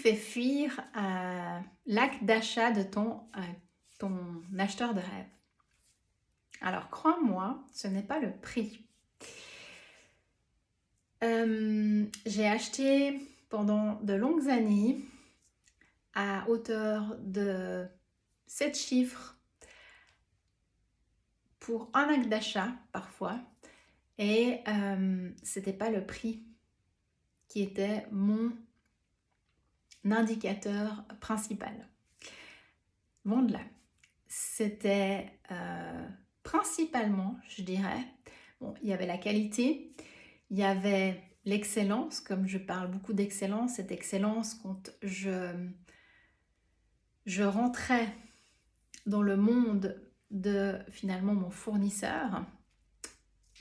fait fuir l'acte d'achat de ton acheteur de rêve? Alors crois-moi, ce n'est pas le prix. J'ai acheté pendant de longues années à hauteur de 7 chiffres pour un acte d'achat parfois et c'était pas le prix qui était mon indicateur principal. Loin de là. C'était principalement, je dirais, bon, il y avait la qualité, il y avait l'excellence, comme je parle beaucoup d'excellence, cette excellence quand je rentrais dans le monde de finalement mon fournisseur,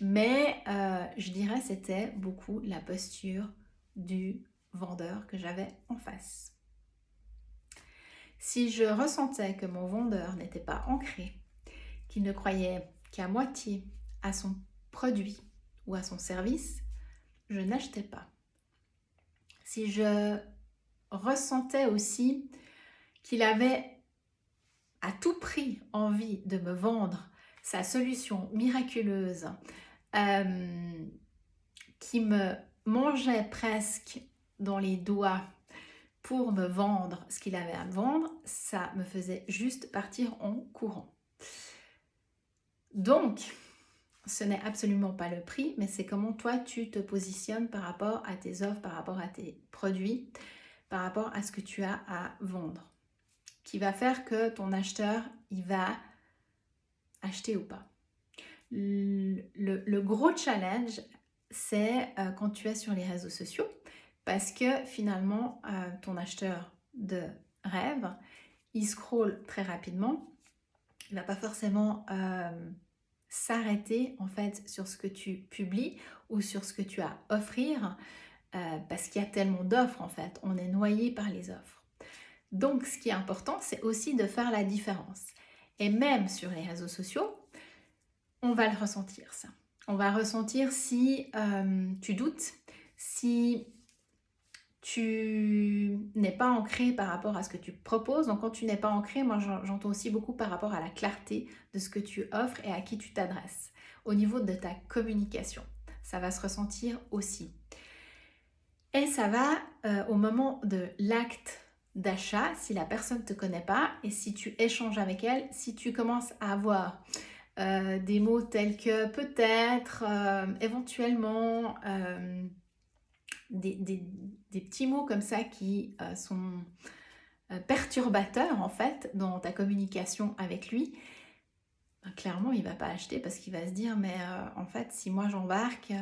mais je dirais c'était beaucoup la posture du vendeur que j'avais en face. Si je ressentais que mon vendeur n'était pas ancré, qu'il ne croyait qu'à moitié à son produit ou à son service, je n'achetais pas. Si je ressentais aussi qu'il avait à tout prix envie de me vendre sa solution miraculeuse qui me mangeait presque dans les doigts pour me vendre ce qu'il avait à me vendre, ça me faisait juste partir en courant. Donc, ce n'est absolument pas le prix, mais c'est comment toi tu te positionnes par rapport à tes offres, par rapport à tes produits, par rapport à ce que tu as à vendre, qui va faire que ton acheteur, il va acheter ou pas. Le gros challenge, c'est quand tu es sur les réseaux sociaux, parce que finalement, ton acheteur de rêve, il scrolle très rapidement, il ne va pas forcément s'arrêter en fait sur ce que tu publies ou sur ce que tu as à offrir, parce qu'il y a tellement d'offres en fait, on est noyé par les offres. Donc ce qui est important, c'est aussi de faire la différence. Et même sur les réseaux sociaux, on va le ressentir ça. On va ressentir si tu doutes, si tu n'es pas ancré par rapport à ce que tu proposes. Donc quand tu n'es pas ancré, moi j'entends aussi beaucoup par rapport à la clarté de ce que tu offres et à qui tu t'adresses. Au niveau de ta communication, ça va se ressentir aussi. Et ça va au moment de l'acte d'achat, si la personne ne te connaît pas et si tu échanges avec elle, si tu commences à avoir des mots tels que peut-être, éventuellement, des petits mots comme ça qui sont perturbateurs en fait dans ta communication avec lui, ben, clairement il ne va pas acheter parce qu'il va se dire mais en fait si moi j'embarque,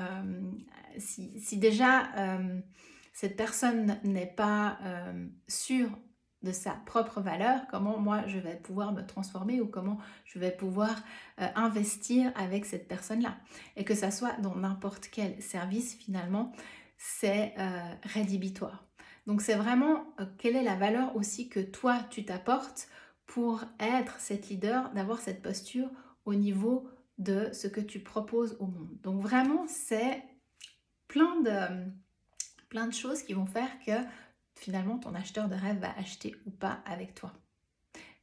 si déjà cette personne n'est pas sûre de sa propre valeur, comment moi je vais pouvoir me transformer ou comment je vais pouvoir investir avec cette personne-là. Et que ça soit dans n'importe quel service, finalement, c'est rédhibitoire. Donc c'est vraiment quelle est la valeur aussi que toi tu t'apportes pour être cette leader, d'avoir cette posture au niveau de ce que tu proposes au monde. Donc vraiment c'est plein de choses qui vont faire que finalement ton acheteur de rêve va acheter ou pas avec toi.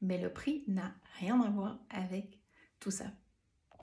Mais le prix n'a rien à voir avec tout ça.